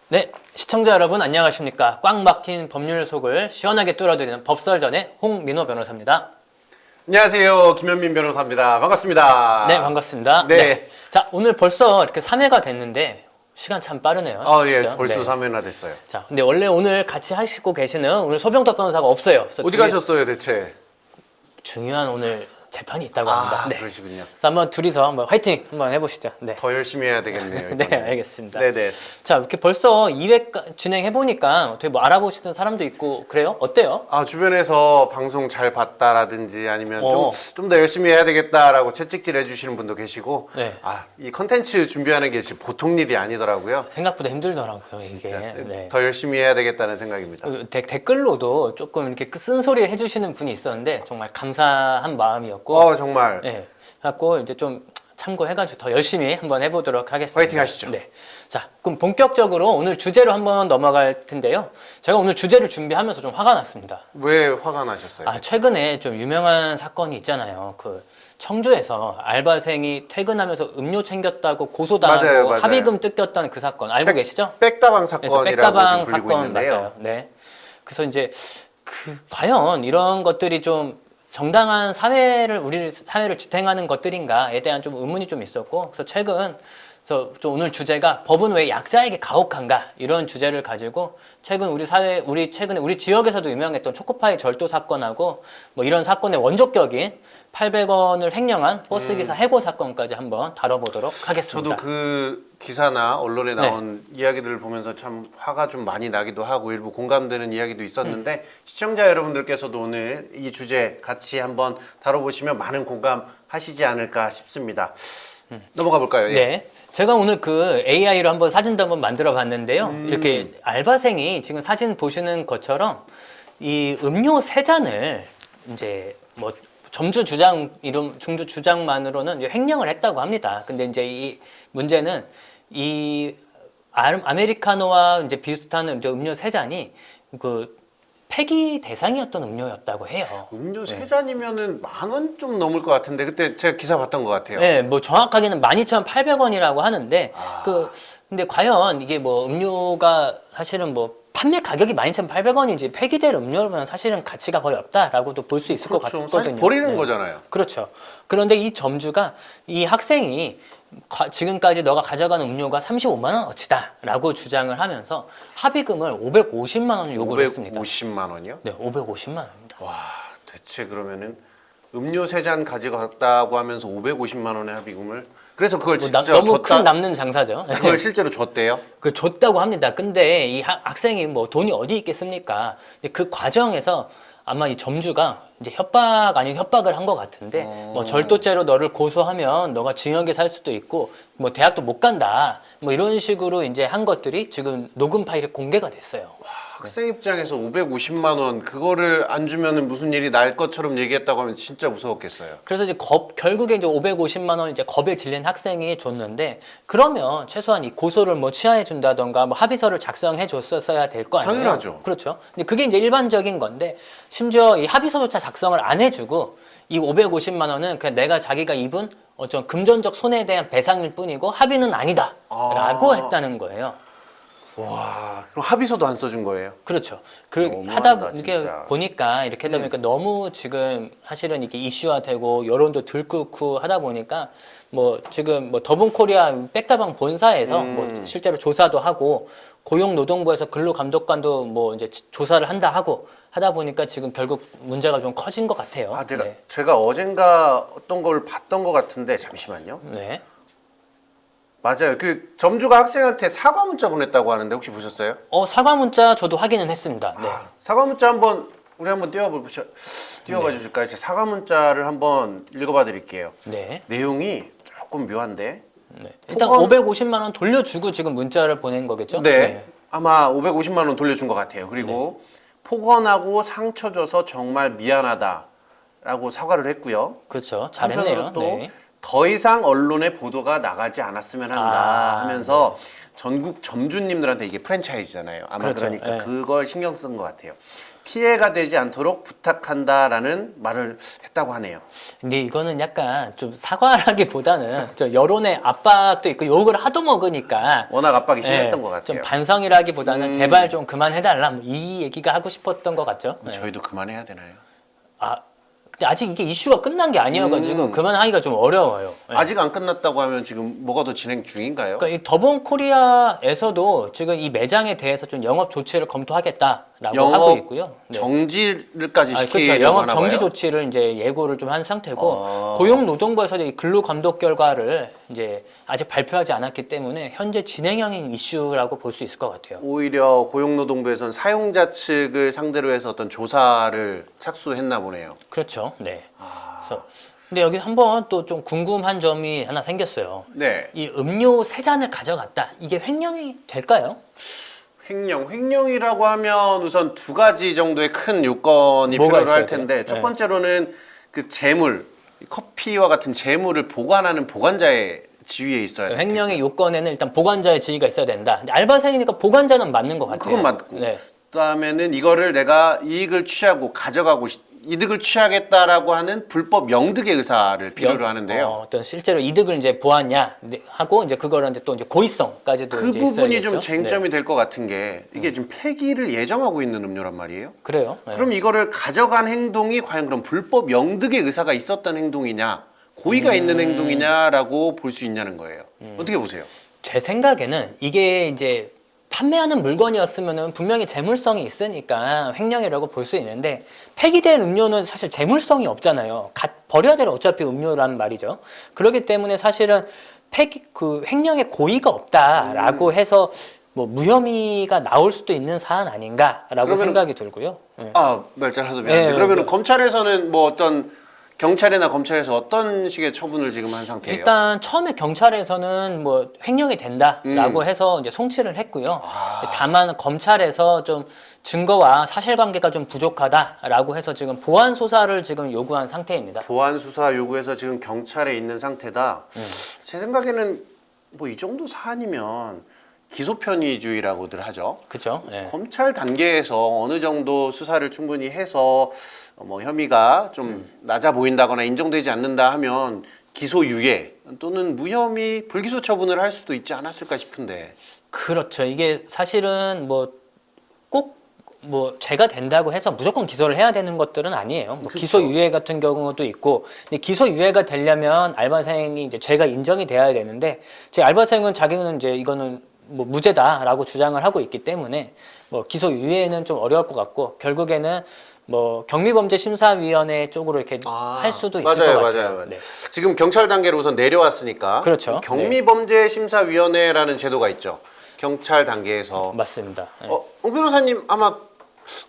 네, 시청자 여러분 안녕하십니까? 꽉 막힌 법률 속을 시원하게 뚫어드리는 법설전의 홍민호 변호사입니다. 안녕하세요. 김현민 변호사입니다. 반갑습니다. 네, 반갑습니다. 네. 자, 오늘 벌써 이렇게 3회가 됐는데 시간 참 빠르네요. 예, 그렇죠? 벌써 네. 3회나 됐어요. 자, 근데 원래 오늘 같이 하시고 계시는 오늘 소병덕 변호사가 없어요. 그래서 어디 가셨어요, 대체? 중요한 오늘 재판이 있다고 합니다. 네. 그러시군요. 그래서 한번 둘이서 한번 화이팅 한번 해보시죠. 네. 더 열심히 해야 되겠네요. 네, 이번에. 알겠습니다. 네네. 자, 이렇게 벌써 2회 진행해보니까 어떻게 뭐 알아보시는 사람도 있고 그래요? 어때요? 주변에서 방송 잘 봤다라든지 아니면 좀 더 열심히 해야 되겠다라고 채찍질 해주시는 분도 계시고, 네. 이 컨텐츠 준비하는 게 진짜 보통 일이 아니더라고요. 생각보다 힘들더라고요, 이게. 진짜 네. 더 열심히 해야 되겠다는 생각입니다. 댓글로도 조금 이렇게 쓴소리 해주시는 분이 있었는데 정말 감사한 마음이었고, 정말 네, 갖고 이제 좀 참고해가지고 더 열심히 한번 해보도록 하겠습니다. 화이팅 하시죠. 네, 자, 그럼 본격적으로 오늘 주제로 한번 넘어갈 텐데요. 제가 오늘 주제를 준비하면서 좀 화가 났습니다. 왜 화가 나셨어요? 최근에 좀 유명한 사건이 있잖아요. 그 청주에서 알바생이 퇴근하면서 음료 챙겼다고 고소당하고 맞아요. 합의금 뜯겼다는 그 사건 알고 계시죠? 백다방 그래서 사건이라고 백다방 좀 불리고 사건 있는데요. 맞아요. 네. 그래서 이제 과연 이런 것들이 좀 정당한 우리 사회를 지탱하는 것들인가에 대한 좀 의문이 좀 있었고, 그래서 그래서 좀 오늘 주제가 법은 왜 약자에게 가혹한가 이런 주제를 가지고 최근에 우리 지역에서도 유명했던 초코파이 절도 사건하고 뭐 이런 사건의 원조격인 800원을 횡령한 버스기사 해고 사건까지 한번 다뤄보도록 하겠습니다. 저도 그 기사나 언론에 나온 이야기들을 보면서 참 화가 좀 많이 나기도 하고 일부 공감되는 이야기도 있었는데 시청자 여러분들께서도 오늘 이 주제 같이 한번 다뤄보시면 많은 공감하시지 않을까 싶습니다. 넘어가 볼까요? 예. 네. 제가 오늘 그 AI로 한번 사진도 한번 만들어 봤는데요. 이렇게 알바생이 지금 사진 보시는 것처럼 이 음료 세 잔을 이제 뭐 중주 주장만으로는 횡령을 했다고 합니다. 근데 이제 이 문제는 이 아메리카노와 이제 비슷한 음료 세 잔이 그 폐기 대상이었던 음료였다고 해요. 음료 세 잔이면은 10,000원 좀 넘을 것 같은데 그때 제가 기사 봤던 것 같아요. 네, 뭐 정확하게는 12,800원이라고 하는데 근데 과연 이게 뭐 음료가 사실은 뭐 판매 가격이 12,800원이지 폐기될 음료면 사실은 가치가 거의 없다라고도 볼 수 있을 것 같거든요. 사실 버리는 거잖아요. 그렇죠. 그런데 이 점주가 이 학생이 지금까지 너가 가져가는 음료가 35만 원어치다라고 주장을 하면서 합의금을 550만 원을 요구를 했습니다. 550만 원이요? 네, 550만 원입니다. 와, 대체 그러면은 음료 세 잔 가지고 갔다고 하면서 550만 원의 합의금을 그래서 그걸 진짜 너무 큰 남는 장사죠. 그걸 실제로 줬대요? 그 줬다고 합니다. 근데 이 학생이 뭐 돈이 어디 있겠습니까? 그 과정에서 아마 이 점주가 이제 협박 아닌 협박을 한 것 같은데 뭐 절도죄로 너를 고소하면 너가 징역에 살 수도 있고 뭐 대학도 못 간다 뭐 이런 식으로 이제 한 것들이 지금 녹음 파일이 공개가 됐어요. 학생 입장에서 550만 원 그거를 안 주면은 무슨 일이 날 것처럼 얘기했다고 하면 진짜 무서웠겠어요. 그래서 이제 결국에 이제 550만 원 이제 겁에 질린 학생이 줬는데 그러면 최소한 이 고소를 뭐 취하해 준다던가 뭐 합의서를 작성해 줬었어야 될 거 아니에요. 당연하죠. 그렇죠. 근데 그게 이제 일반적인 건데 심지어 이 합의서조차 작성을 안 해주고 이 550만 원은 그냥 내가 자기가 입은 어떤 금전적 손해에 대한 배상일 뿐이고 합의는 아니다라고 했다는 거예요. 와, 그럼 합의서도 안 써준 거예요? 그렇죠. 너무한다, 이렇게 진짜. 보니까 이렇게 하다 보니까 너무 지금 사실은 이게 이슈화되고 여론도 들끓고 하다 보니까 뭐 지금 뭐 더본코리아 백다방 본사에서 뭐 실제로 조사도 하고 고용노동부에서 근로감독관도 뭐 이제 조사를 한다 하고 하다 보니까 지금 결국 문제가 좀 커진 것 같아요. 제가 어젠가 어떤 걸 봤던 것 같은데 잠시만요. 네. 맞아요. 그 점주가 학생한테 사과 문자 보냈다고 하는데 혹시 보셨어요? 사과 문자 저도 확인은 했습니다. 네. 사과 문자 우리 한번 띄워봐 주실까요? 제가 사과 문자를 한번 읽어봐 드릴게요. 네. 내용이 조금 묘한데. 네. 일단 550만 원 돌려주고 지금 문자를 보낸 거겠죠? 네. 아마 550만 원 돌려준 것 같아요. 그리고 폭언하고 상처 줘서 정말 미안하다라고 사과를 했고요. 그렇죠. 잘했네요. 또 더 이상 언론에 보도가 나가지 않았으면 한다 하면서 전국 점주님들한테 이게 프랜차이즈잖아요. 아마 그렇죠. 그러니까 그걸 신경 쓴 것 같아요. 피해가 되지 않도록 부탁한다라는 말을 했다고 하네요. 근데 이거는 약간 좀 사과라기보다는 좀 여론의 압박도 있고 욕을 하도 먹으니까 워낙 압박이 심했던 예, 것 같아요. 좀 반성이라기보다는 제발 좀 그만해달라 뭐 이 얘기가 하고 싶었던 것 같죠. 예. 저희도 그만해야 되나요? 아 근데 아직 이게 이슈가 끝난 게 아니어가지고 그만하기가 좀 어려워요. 예. 아직 안 끝났다고 하면 지금 뭐가 더 진행 중인가요? 그러니까 이 더본 코리아에서도 지금 이 매장에 대해서 좀 영업 조치를 검토하겠다라고 하고 있고요. 네. 정지를까지 그렇죠. 시키려고 영업 하나 정지 봐요? 조치를 이제 예고를 좀 한 상태고 아. 고용노동부에서 이 근로 감독 결과를 이제 아직 발표하지 않았기 때문에 현재 진행형인 이슈라고 볼 수 있을 것 같아요. 오히려 고용노동부에서는 사용자 측을 상대로 해서 어떤 조사를 착수했나 보네요. 그렇죠. 네. 그래서 근데 여기 한번 또 좀 궁금한 점이 하나 생겼어요. 네. 이 음료 세 잔을 가져갔다. 이게 횡령이 될까요? 횡령이라고 하면 우선 두 가지 정도의 큰 요건이 뭐가 필요로 할 있어야 텐데 돼요? 첫 네. 번째로는 그 재물, 커피와 같은 재물을 보관하는 보관자의 지위에 있어야 돼요. 횡령의 요건에는 일단 보관자의 지위가 있어야 된다. 근데 알바생이니까 보관자는 맞는 것 같아요. 그건 맞고 네. 그다음에는 이거를 내가 이익을 취하고 가져가고 이득을 취하겠다라고 하는 불법 영득의 의사를 필요로 하는데요. 어떤 실제로 이득을 이제 보았냐 하고 이제 그거를 이제 또 이제 고의성까지도 그 이제 부분이 있어야겠죠. 좀 쟁점이 네. 될 것 같은 게 이게 좀 폐기를 예정하고 있는 음료란 말이에요. 그래요. 네. 그럼 이거를 가져간 행동이 과연 그럼 불법 영득의 의사가 있었던 행동이냐, 고의가 있는 행동이냐라고 볼 수 있냐는 거예요. 어떻게 보세요? 제 생각에는 이게 이제 판매하는 물건이었으면은 분명히 재물성이 있으니까 횡령이라고 볼 수 있는데 폐기된 음료는 사실 재물성이 없잖아요. 버려야 될 어차피 음료란 말이죠. 그렇기 때문에 사실은 횡령의 고의가 없다라고 해서 뭐 무혐의가 나올 수도 있는 사안 아닌가라고 생각이 들고요. 네. 말 잘라서 미안한데 네, 그러면 네. 검찰에서는 뭐 어떤 경찰이나 검찰에서 어떤 식의 처분을 지금 한 상태예요? 일단 처음에 경찰에서는 뭐 횡령이 된다라고 해서 이제 송치를 했고요. 다만 검찰에서 좀 증거와 사실관계가 좀 부족하다라고 해서 지금 보완 수사를 지금 요구한 상태입니다. 보안 수사 요구해서 지금 경찰에 있는 상태다. 제 생각에는 뭐 이 정도 사안이면 기소 편의주의라고들 하죠. 그렇죠. 네. 검찰 단계에서 어느 정도 수사를 충분히 해서 뭐 혐의가 좀 낮아 보인다거나 인정되지 않는다 하면 기소 유예 또는 무혐의 불기소 처분을 할 수도 있지 않았을까 싶은데. 그렇죠. 이게 사실은 뭐 꼭 뭐 죄가 된다고 해서 무조건 기소를 해야 되는 것들은 아니에요. 뭐 기소 유예 같은 경우도 있고, 근데 기소 유예가 되려면 알바생이 이제 죄가 인정이 돼야 되는데, 제 알바생은 자기는 이제 이거는 뭐 무죄다라고 주장을 하고 있기 때문에 뭐 기소 유예는 좀 어려울 것 같고 결국에는 뭐 경미범죄심사위원회 쪽으로 이렇게 할 수도 있을 것 같아요. 맞아요. 네. 지금 경찰 단계로 우선 내려왔으니까 그렇죠. 경미범죄심사위원회라는 제도가 있죠. 경찰 단계에서. 맞습니다. 네. 옹 변호사님 아마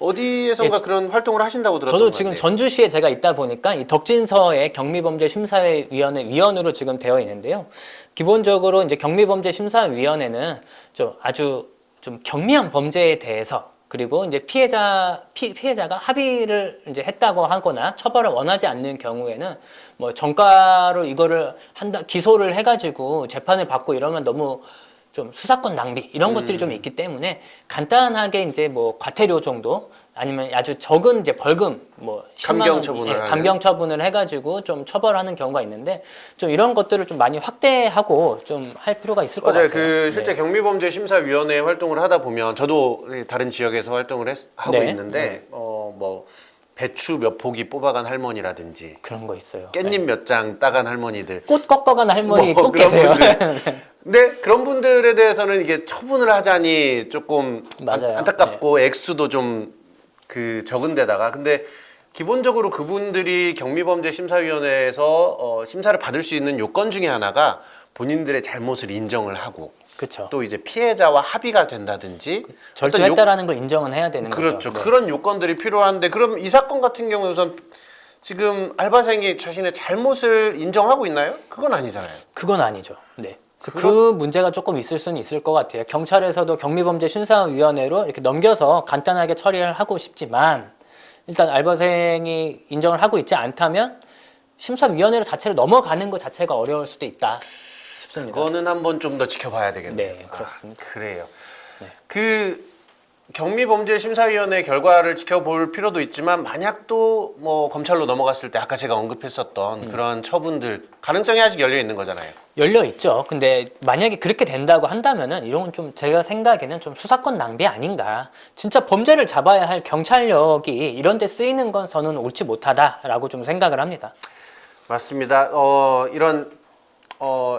어디에선가 예, 그런 활동을 하신다고 들었던 저도 것 지금 같은데. 전주시에 제가 있다 보니까 이 덕진서의 경미범죄심사위원회 위원으로 지금 되어 있는데요. 기본적으로 이제 경미범죄심사위원회는 좀 아주 좀 경미한 범죄에 대해서 그리고 이제 피해자가 합의를 이제 했다고 하거나 처벌을 원하지 않는 경우에는 뭐 정가로 이거를 기소를 해가지고 재판을 받고 이러면 너무 좀 수사권 낭비 이런 것들이 좀 있기 때문에 간단하게 이제 뭐 과태료 정도 아니면 아주 적은 이제 벌금 뭐 10만 감경 원, 처분을 하는. 감경 처분을 해가지고 좀 처벌하는 경우가 있는데 좀 이런 것들을 좀 많이 확대하고 좀 할 필요가 있을 것 맞아요. 같아요. 그 실제 네. 경미범죄심사위원회 활동을 하다 보면 저도 다른 지역에서 활동을 하고 네. 있는데 뭐 배추 몇 포기 뽑아간 할머니라든지 그런 거 있어요. 깻잎 몇 장 따간 할머니들 꽃 꺾어가는 할머니 뭐 꼭 그런 계세요. 분들. 근데 그런 분들에 대해서는 이게 처분을 하자니 조금 맞아요. 안타깝고 액수도 좀 그 적은데다가 근데 기본적으로 그분들이 경미범죄심사위원회에서 심사를 받을 수 있는 요건 중에 하나가 본인들의 잘못을 인정을 하고 그렇죠. 또 이제 피해자와 합의가 된다든지 절도했다라는 걸 인정은 해야 되는 그렇죠. 거죠. 네. 그런 요건들이 필요한데 그럼 이 사건 같은 경우는 우선 지금 알바생이 자신의 잘못을 인정하고 있나요? 그건 아니잖아요. 그건 아니죠. 네. 그 문제가 조금 있을 수는 있을 것 같아요. 경찰에서도 경미범죄심사위원회로 이렇게 넘겨서 간단하게 처리를 하고 싶지만 일단 알바생이 인정을 하고 있지 않다면 심사위원회로 자체를 넘어가는 것 자체가 어려울 수도 있다 싶습니다. 그거는 한번 좀 더 지켜봐야 되겠네요. 네, 그렇습니다. 그래요. 네. 그 경미범죄심사위원회 결과를 지켜볼 필요도 있지만 만약 또 뭐 검찰로 넘어갔을 때 아까 제가 언급했었던 그런 처분들 가능성이 아직 열려 있는 거잖아요. 열려 있죠. 근데 만약에 그렇게 된다고 한다면은 이런 건 좀 제가 생각에는 좀 수사권 낭비 아닌가. 진짜 범죄를 잡아야 할 경찰력이 이런 데 쓰이는 건 저는 옳지 못하다라고 좀 생각을 합니다. 맞습니다. 이런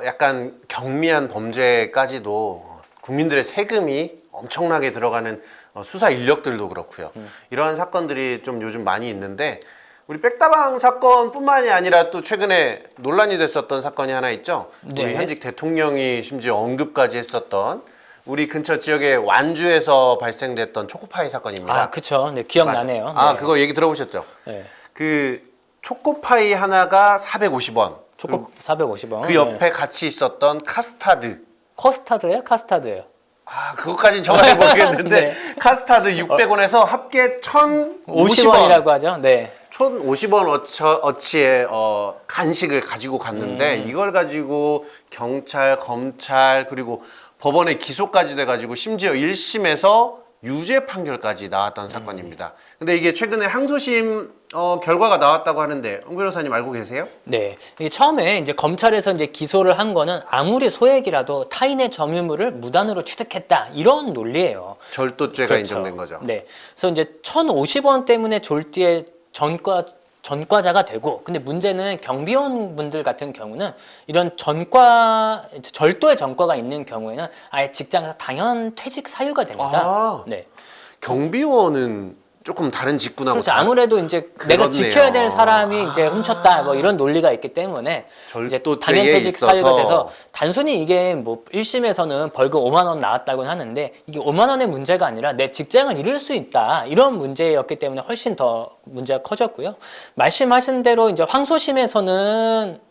약간 경미한 범죄까지도 국민들의 세금이 엄청나게 들어가는 수사 인력들도 그렇고요. 이러한 사건들이 좀 요즘 많이 있는데 우리 백다방 사건뿐만이 아니라 또 최근에 논란이 됐었던 사건이 하나 있죠. 네. 우리 현직 대통령이 심지어 언급까지 했었던 우리 근처 지역의 완주에서 발생됐던 초코파이 사건입니다. 아, 그쵸. 네, 기억나네요. 아, 네. 그거 얘기 들어보셨죠? 네. 그 초코파이 하나가 450원. 초코 450원. 그 옆에 같이 있었던 카스타드. 커스타드예요? 카스타드예요? 아, 그것까진 정확히 모르겠는데 네. 카스타드 600원에서 합계 1,050원. 50원이라고 하죠. 네. 1,050원 어치의 간식을 가지고 갔는데 이걸 가지고 경찰, 검찰 그리고 법원에 기소까지 돼가지고 심지어 1심에서 유죄 판결까지 나왔던 사건입니다. 근데 이게 최근에 항소심 결과가 나왔다고 하는데 홍 변호사님 알고 계세요? 네. 이게 처음에 이제 검찰에서 이제 기소를 한 거는 아무리 소액이라도 타인의 점유물을 무단으로 취득했다. 이런 논리예요. 절도죄가 그렇죠. 인정된 거죠. 네. 그래서 이제 1,050원 때문에 졸지에 전과자가 되고, 근데 문제는 경비원 분들 같은 경우는 이런 절도의 전과가 있는 경우에는 아예 직장에서 당연 퇴직 사유가 됩니다. 아. 네. 경비원은 조금 다른 직군하고 그렇죠. 아무래도 이제 내가 그렇네요. 지켜야 될 사람이 이제 훔쳤다 뭐 이런 논리가 있기 때문에 이제 절도죄에 당연퇴직 있어서. 사유가 돼서 단순히 이게 뭐 1심에서는 벌금 5만 원 나왔다고는 하는데 이게 5만 원의 문제가 아니라 내 직장을 잃을 수 있다 이런 문제였기 때문에 훨씬 더 문제가 커졌고요. 말씀하신 대로 이제 항소심에서는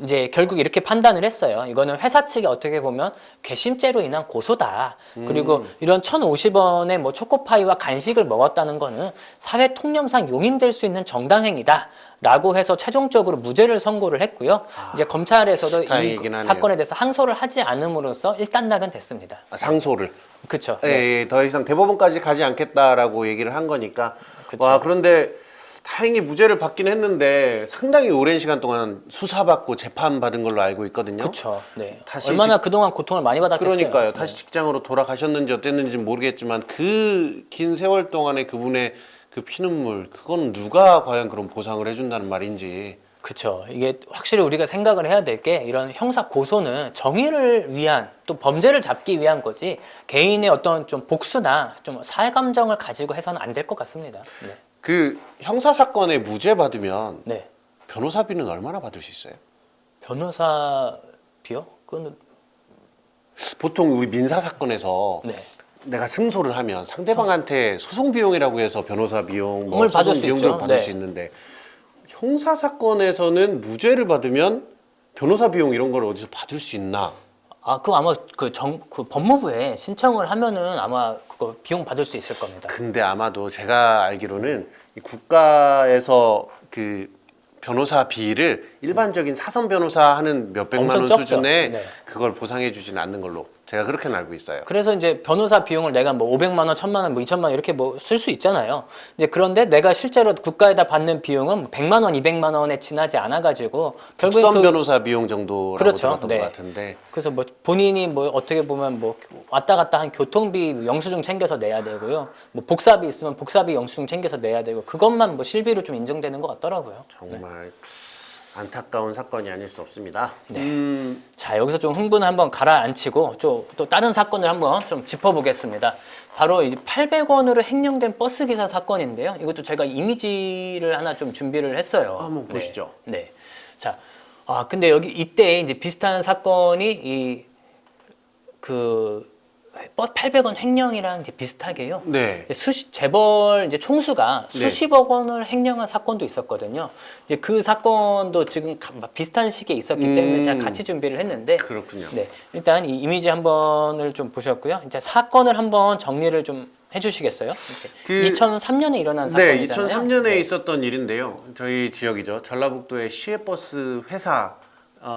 이제 결국 이렇게 판단을 했어요. 이거는 회사 측이 어떻게 보면 괘씸죄로 인한 고소다. 그리고 이런 1,050원의 뭐 초코파이와 간식을 먹었다는 거는 사회 통념상 용인될 수 있는 정당행위다. 라고 해서 최종적으로 무죄를 선고를 했고요. 이제 검찰에서도 이 다행이긴 하네요. 사건에 대해서 항소를 하지 않음으로써 일단락은 됐습니다. 상소를. 그렇죠. 예, 더 이상 대법원까지 가지 않겠다라고 얘기를 한 거니까. 그쵸. 와, 그런데 다행히 무죄를 받긴 했는데 상당히 오랜 시간 동안 수사받고 재판받은 걸로 알고 있거든요. 그렇죠. 네. 다시 얼마나 그동안 고통을 많이 받았겠어요. 그러니까요. 다시 직장으로 돌아가셨는지 어땠는지는 모르겠지만 그 긴 세월 동안에 그분의 그 피눈물 그건 누가 과연 그런 보상을 해준다는 말인지. 그렇죠. 이게 확실히 우리가 생각을 해야 될 게 이런 형사 고소는 정의를 위한 또 범죄를 잡기 위한 거지 개인의 어떤 좀 복수나 좀 사회 감정을 가지고 해서는 안 될 것 같습니다. 네. 그 형사 사건에 무죄 받으면 네. 변호사비는 얼마나 받을 수 있어요? 변호사비요? 그거는 보통 우리 민사 사건에서 네. 내가 승소를 하면 상대방한테 소송 비용이라고 해서 변호사 비용, 뭐 을 받을 소송 수 비용들을 있죠. 받을 네. 수 있는데 형사 사건에서는 무죄를 받으면 변호사 비용 이런 걸 어디서 받을 수 있나? 아, 그거 아마 그 법무부에 신청을 하면은 아마 그거 비용 받을 수 있을 겁니다. 근데 아마도 제가 알기로는 이 국가에서 그 변호사비를 일반적인 사선 변호사 하는 몇백만 원 엄청 적죠. 수준에 네. 그걸 보상해 주지는 않는 걸로 제가 그렇게는 알고 있어요. 그래서 이제 변호사 비용을 내가 뭐 500만 원, 1000만 원, 뭐 2000만 원 이렇게 뭐 쓸 수 있잖아요. 이제 그런데 내가 실제로 국가에다 받는 비용은 100만 원, 200만 원에 지나지 않아 가지고 결국에 국선 변호사 비용 정도라고 그렇죠. 들었던 네. 것 같은데. 그래서 뭐 본인이 뭐 어떻게 보면 뭐 왔다 갔다 한 교통비 영수증 챙겨서 내야 되고요. 뭐 복사비 있으면 복사비 영수증 챙겨서 내야 되고 그것만 뭐 실비로 좀 인정되는 것 같더라고요. 정말 안타까운 사건이 아닐 수 없습니다. 자, 여기서 좀 흥분을 한번 가라앉히고 또 다른 사건을 한번 좀 짚어보겠습니다. 바로 이 800원으로 횡령된 버스 기사 사건인데요. 이것도 제가 이미지를 하나 좀 준비를 했어요. 한번 보시죠. 네. 자, 근데 이때 이제 비슷한 사건이 800원 횡령이랑 이제 비슷하게요. 네. 재벌 이제 총수가 네. 수십억 원을 횡령한 사건도 있었거든요. 이제 그 사건도 지금 비슷한 시기에 있었기 때문에 제가 같이 준비를 했는데. 그렇군요. 네. 일단 이 이미지 한 번을 좀 보셨고요. 이제 사건을 한번 정리를 좀 해주시겠어요? 2003년에 일어난 네, 사건이잖아요. 2003년에 네. 있었던 일인데요. 저희 지역이죠. 전라북도의 시외버스 회사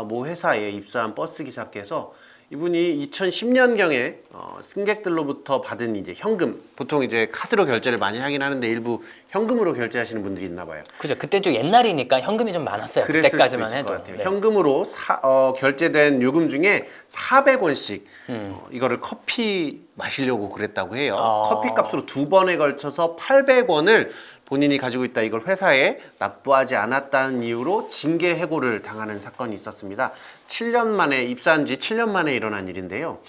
모 회사에 입사한 버스 기사께서 이분이 2010년경에 승객들로부터 받은 이제 현금, 보통 이제 카드로 결제를 많이 하긴 하는데 일부 현금으로 결제하시는 분들이 있나 봐요. 그죠. 그때 좀 옛날이니까 현금이 좀 많았어요. 그랬을 그때까지만 수도 있을 것 해도. 같아요. 네. 현금으로 결제된 요금 중에 400원씩 이거를 커피 마시려고 그랬다고 해요. 커피 값으로 2번에 걸쳐서 800원을 본인이 가지고 있다 이걸 회사에 납부하지 않았다는 이유로 징계 해고를 당하는 사건이 있었습니다. 7년 만에 입사한 지 7년 만에 일어난 일인데요.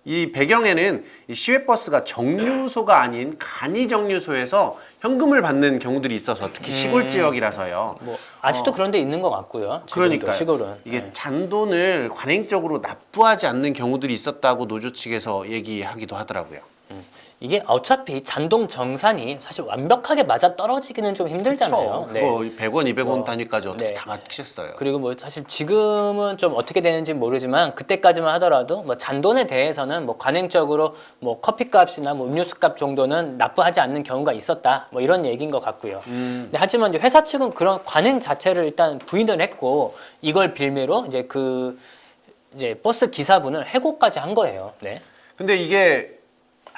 이 배경에는 이 시외버스가 정류소가 아닌 간이 정류소에서 현금을 받는 경우들이 있어서 특히 시골 지역이라서요. 뭐 아직도 그런 데 있는 것 같고요. 지금도 그러니까 시골은. 이게 네. 잔돈을 관행적으로 납부하지 않는 경우들이 있었다고 노조 측에서 얘기하기도 하더라고요. 이게 어차피 잔동 정산이 사실 완벽하게 맞아 떨어지기는 좀 힘들잖아요. 그쵸. 그거 100원, 200원 단위까지 어떻게 네. 다 맞추셨어요? 그리고 뭐 사실 지금은 좀 어떻게 되는지 모르지만 그때까지만 하더라도 뭐 잔돈에 대해서는 뭐 관행적으로 뭐 커피값이나 뭐 음료수값 정도는 납부하지 않는 경우가 있었다. 뭐 이런 얘기인 것 같고요. 근데 하지만 이제 회사 측은 그런 관행 자체를 일단 부인을 했고 이걸 빌미로 이제 버스 기사분을 해고까지 한 거예요. 네. 근데 이게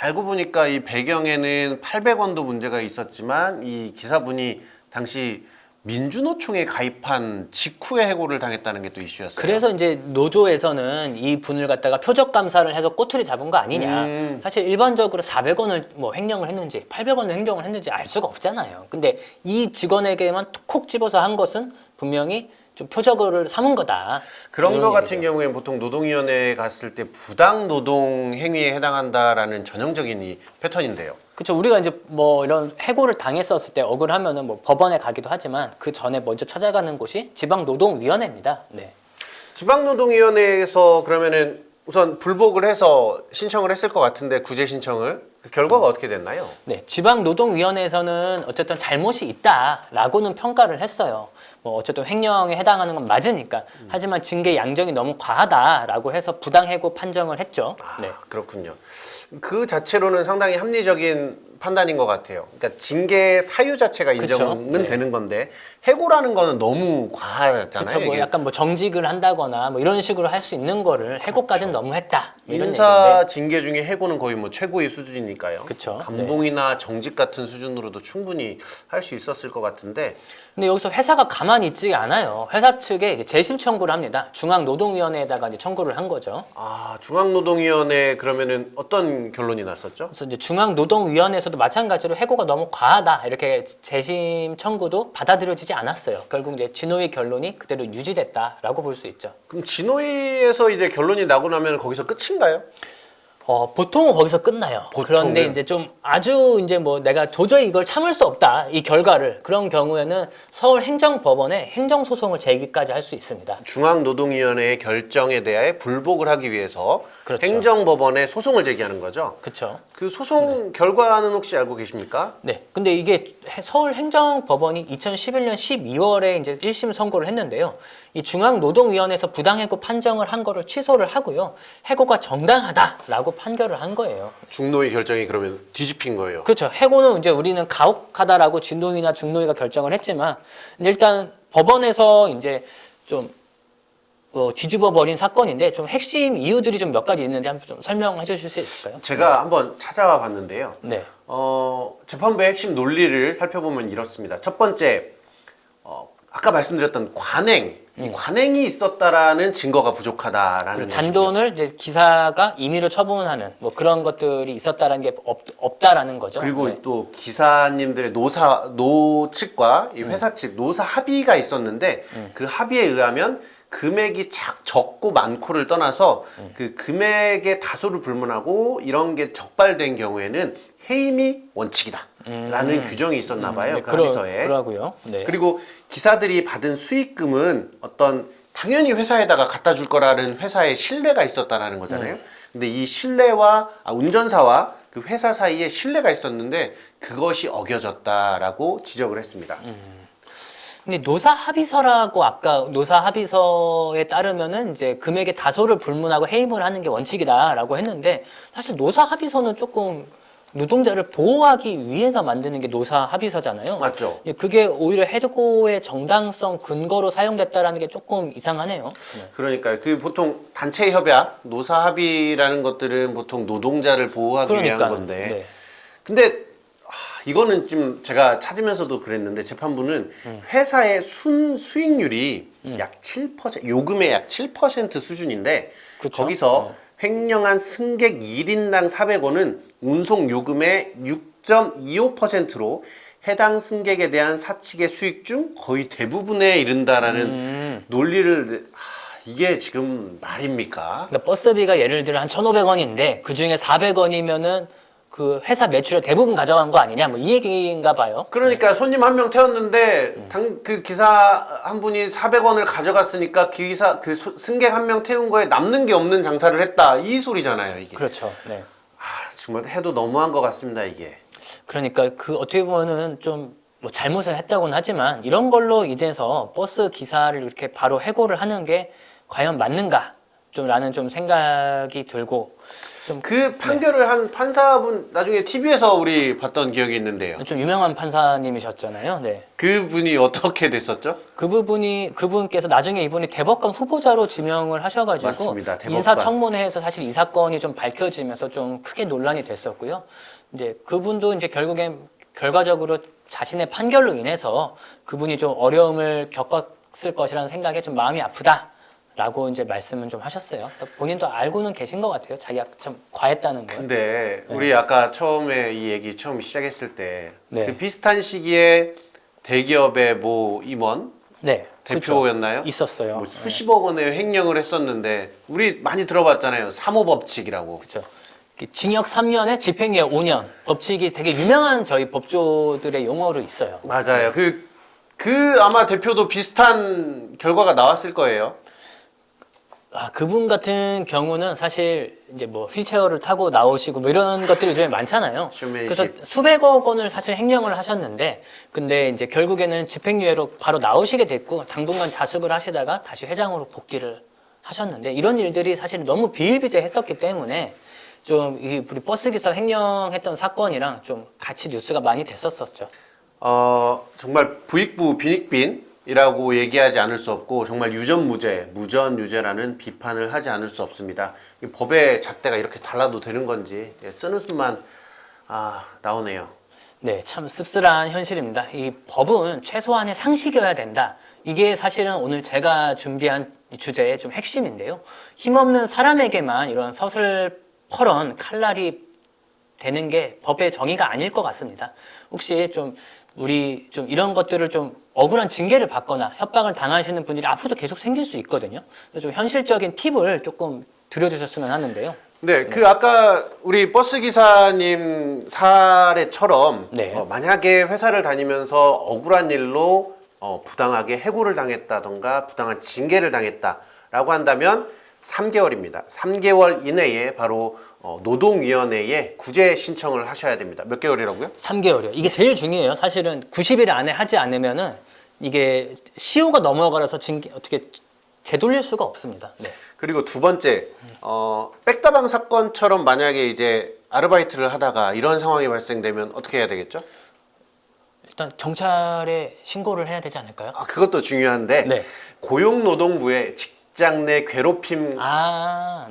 알고 보니까 이 배경에는 800원도 문제가 있었지만 이 기사분이 당시 민주노총에 가입한 직후에 해고를 당했다는 게 또 이슈였어요. 그래서 이제 노조에서는 이 분을 갖다가 표적 감사를 해서 꼬투리 잡은 거 아니냐. 사실 일반적으로 400원을 뭐 횡령을 했는지 800원을 횡령을 했는지 알 수가 없잖아요. 근데 이 직원에게만 콕 집어서 한 것은 분명히 좀 표적을 삼은 거다. 그런 이런 거 같은 얘기죠. 경우에는 보통 노동위원회에 갔을 때 부당 노동 행위에 해당한다라는 전형적인 이 패턴인데요. 그렇죠. 우리가 이제 뭐 이런 해고를 당했었을 때 억울하면은 뭐 법원에 가기도 하지만 그 전에 먼저 찾아가는 곳이 지방노동위원회입니다. 네. 지방노동위원회에서 그러면은 우선 불복을 해서 신청을 했을 것 같은데 구제 신청을 그 결과가 어떻게 됐나요? 네, 지방노동위원회에서는 어쨌든 잘못이 있다라고는 평가를 했어요. 뭐 어쨌든 횡령에 해당하는 건 맞으니까. 하지만 징계 양정이 너무 과하다라고 해서 부당해고 판정을 했죠. 네. 그렇군요. 그 자체로는 상당히 합리적인 판단인 것 같아요. 그러니까 징계 사유 자체가 인정은 그쵸? 네. 되는 건데 해고라는 거는 너무 과하잖아요. 그렇죠. 뭐 이게 약간 뭐 정직을 한다거나 뭐 이런 식으로 할 수 있는 거를 해고까지는 너무했다. 뭐 이런 인사 얘기인데. 징계 중에 해고는 거의 뭐 최고의 수준이니까요. 그쵸. 감봉이나 정직 같은 수준으로도 충분히 할 수 있었을 것 같은데 근데 여기서 회사가 가만히 있지 않아요. 회사 측에 이제 재심 청구를 합니다. 중앙노동위원회에다가 이제 청구를 한 거죠. 중앙노동위원회 그러면은 어떤 결론이 났었죠? 그래서 이제 중앙노동위원회에서도 마찬가지로 해고가 너무 과하다 이렇게 재심 청구도 받아들여지지 않았어요. 결국 이제 진호위 결론이 그대로 유지됐다라고 볼 수 있죠. 그럼 진호위에서 이제 결론이 나고 나면 거기서 끝인가요? 보통은 거기서 끝나요. 보통은? 그런데 이제 좀 아주 이제 뭐 내가 도저히 이걸 참을 수 없다 이 결과를 그런 경우에는 서울행정법원에 행정소송을 제기까지 할 수 있습니다. 중앙노동위원회의 결정에 대해 불복을 하기 위해서 그렇죠. 행정법원에 소송을 제기하는 거죠. 그렇죠. 그 소송 결과는 혹시 알고 계십니까? 네. 근데 이게 서울행정법원이 2011년 12월에 이제 1심 선고를 했는데요. 이 중앙노동위원회에서 부당해고 판정을 한 거를 취소를 하고요. 해고가 정당하다라고 판결을 한 거예요. 중노위 결정이 그러면 뒤집힌 거예요. 그렇죠. 해고는 이제 우리는 가혹하다라고 진노위나 중노위가 결정을 했지만 일단 법원에서 이제 좀 뒤집어 버린 사건인데 좀 핵심 이유들이 좀 몇 가지 있는데 한번 좀 설명해 주실 수 있을까요? 제가 한번 찾아와 봤는데요. 네. 재판부의 핵심 논리를 살펴보면 이렇습니다. 첫 번째, 아까 말씀드렸던 관행, 이 관행이 있었다라는 증거가 부족하다라는 것이고요. 잔돈을 이제 기사가 임의로 처분하는 뭐 그런 것들이 있었다라는 게 없다라는 거죠. 그리고 네. 또 기사님들의 노 측과 이 회사 측 노사 합의가 있었는데 그 합의에 의하면 금액이 적고 많고를 떠나서 그 금액의 다소를 불문하고 이런 게 적발된 경우에는 해임이 원칙이다 라는 규정이 있었나 봐요. 그 합의서에. 그러고요. 네. 그리고 기사들이 받은 수익금은 어떤 당연히 회사에다가 갖다 줄 거라는 회사의 신뢰가 있었다라는 거잖아요. 근데 이 신뢰와 운전사와 그 회사 사이에 신뢰가 있었는데 그것이 어겨졌다라고 지적을 했습니다. 근데 노사 합의서라고 아까 노사 합의서에 따르면은 이제 금액의 다소를 불문하고 해임을 하는 게 원칙이다라고 했는데 사실 노사 합의서는 조금 노동자를 보호하기 위해서 만드는 게 노사 합의서잖아요. 맞죠? 예, 그게 오히려 해고의 정당성 근거로 사용됐다라는 게 조금 이상하네요. 네. 그러니까요. 그 보통 단체 협약, 노사 합의라는 것들은 보통 노동자를 보호하기 위한 그러니까요. 건데. 네. 근데 이거는 좀 제가 찾으면서도 그랬는데 재판부는 회사의 순수익률이 약 7%, 요금의 약 7% 수준인데 그쵸? 거기서 횡령한 승객 1인당 400원은 운송 요금의 6.25%로 해당 승객에 대한 사측의 수익 중 거의 대부분에 이른다라는 논리를 이게 지금 말입니까? 그러니까 버스비가 예를 들어 한 1,500원인데 그 중에 400원이면은 그 회사 매출의 대부분 가져간 거 아니냐 뭐 이 얘기인가 봐요. 그러니까 손님 한 명 태웠는데 그 기사 한 분이 400원을 가져갔으니까 승객 한 명 태운 거에 남는 게 없는 장사를 했다 이 소리잖아요 이게. 그렇죠. 네. 정말 해도 너무한 것 같습니다 이게. 그러니까 그 어떻게 보면은 좀 뭐 잘못을 했다고는 하지만 이런 걸로 인해서 버스 기사를 이렇게 바로 해고를 하는 게 과연 맞는가 좀라는 좀 생각이 들고 그 판결을 한 판사분 나중에 TV에서 우리 봤던 기억이 있는데요. 좀 유명한 판사님이셨잖아요. 네. 그분이 어떻게 됐었죠? 그분께서 나중에 이분이 대법관 후보자로 지명을 하셔가지고 맞습니다. 대법관. 인사청문회에서 사실 이 사건이 좀 밝혀지면서 좀 크게 논란이 됐었고요. 이제 그분도 이제 결과적으로 자신의 판결로 인해서 그분이 좀 어려움을 겪었을 것이라는 생각에 좀 마음이 아프다라고 이제 말씀은 좀 하셨어요. 그래서 본인도 알고는 계신 것 같아요. 자기가 참 과했다는 거. 근데 우리 아까 처음에 이 얘기 처음 시작했을 때 네. 그 비슷한 시기에 대기업의 모 임원 네, 대표였나요? 그렇죠. 있었어요. 뭐 수십억 원의 횡령을 했었는데 우리 많이 들어봤잖아요. 3호 법칙이라고. 그렇죠. 징역 3년에 집행유예 5년 법칙이 되게 유명한 저희 법조들의 용어로 있어요. 맞아요. 그 아마 대표도 비슷한 결과가 나왔을 거예요. 그분 같은 경우는 사실 이제 뭐 휠체어를 타고 나오시고 뭐 이런 것들이 요즘에 많잖아요. 슈맨십. 그래서 수백억 원을 사실 횡령을 하셨는데 근데 이제 결국에는 집행유예로 바로 나오시게 됐고 당분간 자숙을 하시다가 다시 회장으로 복귀를 하셨는데 이런 일들이 사실 너무 비일비재했었기 때문에 좀 이 우리 버스기사 횡령했던 사건이랑 좀 같이 뉴스가 많이 됐었었죠. 정말 부익부 빈익빈이라고 얘기하지 않을 수 없고 정말 유전무죄, 무전유죄라는 비판을 하지 않을 수 없습니다. 이 법의 잣대가 이렇게 달라도 되는 건지 쓰는 수만 나오네요. 네, 참 씁쓸한 현실입니다. 이 법은 최소한의 상식이어야 된다. 이게 사실은 오늘 제가 준비한 이 주제의 좀 핵심인데요. 힘없는 사람에게만 이런 서슬퍼런 칼날이 되는 게 법의 정의가 아닐 것 같습니다. 혹시 좀 우리 좀 이런 것들을 좀 억울한 징계를 받거나 협박을 당하시는 분들이 앞으로도 계속 생길 수 있거든요. 그래서 좀 현실적인 팁을 조금 들려주셨으면 하는데요. 네, 그 아까 우리 버스 기사님 사례처럼 네. 만약에 회사를 다니면서 억울한 일로 부당하게 해고를 당했다던가 부당한 징계를 당했다라고 한다면 3개월입니다. 3개월 이내에 바로 노동위원회에 구제 신청을 하셔야 됩니다. 몇 개월이라고요? 3개월이요. 이게 제일 중요해요. 사실은 90일 안에 하지 않으면은 이게 시효가 넘어가서 징계 어떻게 되돌릴 수가 없습니다. 네. 그리고 두 번째, 백다방 사건처럼 만약에 이제 아르바이트를 하다가 이런 상황이 발생되면 어떻게 해야 되겠죠? 일단 경찰에 신고를 해야 되지 않을까요? 그것도 중요한데 네. 고용노동부에 직장 내 괴롭힘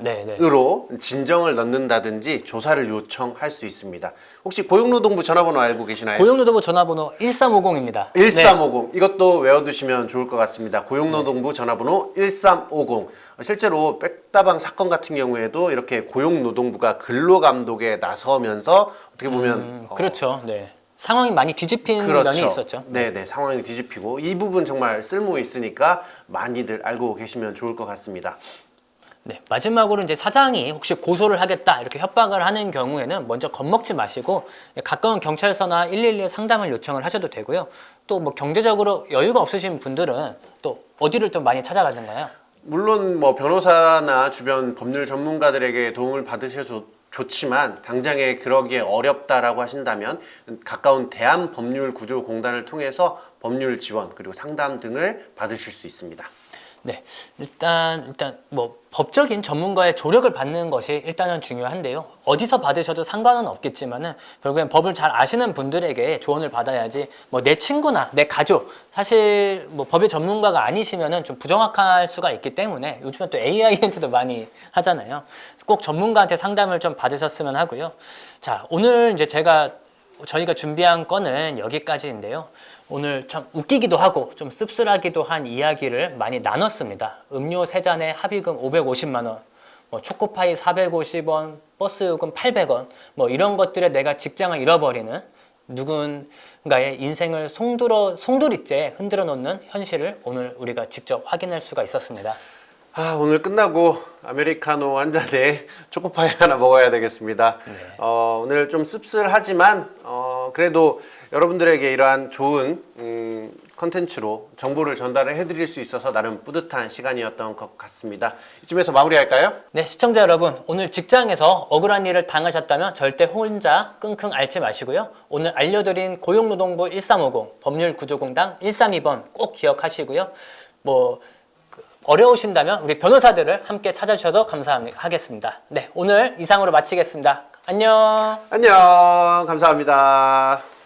네네. 으로 진정을 넣는다든지 조사를 요청할 수 있습니다. 혹시 고용노동부 전화번호 알고 계시나요? 고용노동부 전화번호 1350입니다. 1350 이것도 외워두시면 좋을 것 같습니다. 고용노동부 전화번호 1350 실제로 백다방 사건 같은 경우에도 이렇게 고용노동부가 근로감독에 나서면서 어떻게 보면 그렇죠. 네. 상황이 많이 뒤집힌 그렇죠. 면이 있었죠. 네네 상황이 뒤집히고 이 부분 정말 쓸모 있으니까 많이들 알고 계시면 좋을 것 같습니다. 네, 마지막으로 이제 사장이 혹시 고소를 하겠다 이렇게 협박을 하는 경우에는 먼저 겁먹지 마시고 가까운 경찰서나 112에 상담을 요청을 하셔도 되고요. 또 뭐 경제적으로 여유가 없으신 분들은 또 어디를 좀 많이 찾아가는가요? 물론 뭐 변호사나 주변 법률 전문가들에게 도움을 받으셔도 좋지만 당장에 그러기에 어렵다라고 하신다면 가까운 대한법률구조공단을 통해서 법률 지원 그리고 상담 등을 받으실 수 있습니다. 네, 일단 뭐 법적인 전문가의 조력을 받는 것이 일단은 중요한데요. 어디서 받으셔도 상관은 없겠지만은 결국엔 법을 잘 아시는 분들에게 조언을 받아야지 뭐 내 친구나 내 가족 사실 뭐 법의 전문가가 아니시면은 좀 부정확할 수가 있기 때문에 요즘은 또 AI한테도 많이 하잖아요. 꼭 전문가한테 상담을 좀 받으셨으면 하고요. 자, 오늘 이제 저희가 준비한 건은 여기까지인데요. 오늘 참 웃기기도 하고 좀 씁쓸하기도 한 이야기를 많이 나눴습니다. 음료 3잔에 합의금 550만 원, 뭐 초코파이 450원, 버스 요금 800원, 뭐 이런 것들에 내가 직장을 잃어버리는 누군가의 인생을 송두리째 흔들어 놓는 현실을 오늘 우리가 직접 확인할 수가 있었습니다. 오늘 끝나고 아메리카노 한 잔에 초코파이 하나 먹어야 되겠습니다. 네. 오늘 좀 씁쓸하지만 그래도 여러분들에게 이러한 좋은 컨텐츠로 정보를 전달을 해드릴 수 있어서 나름 뿌듯한 시간이었던 것 같습니다. 이쯤에서 마무리할까요? 네, 시청자 여러분, 오늘 직장에서 억울한 일을 당하셨다면 절대 혼자 끙끙 앓지 마시고요. 오늘 알려드린 고용노동부 1350, 법률구조공단 132번 꼭 기억하시고요. 어려우신다면 우리 변호사들을 함께 찾아주셔도 감사하겠습니다. 네, 오늘 이상으로 마치겠습니다. 안녕. 안녕. 감사합니다.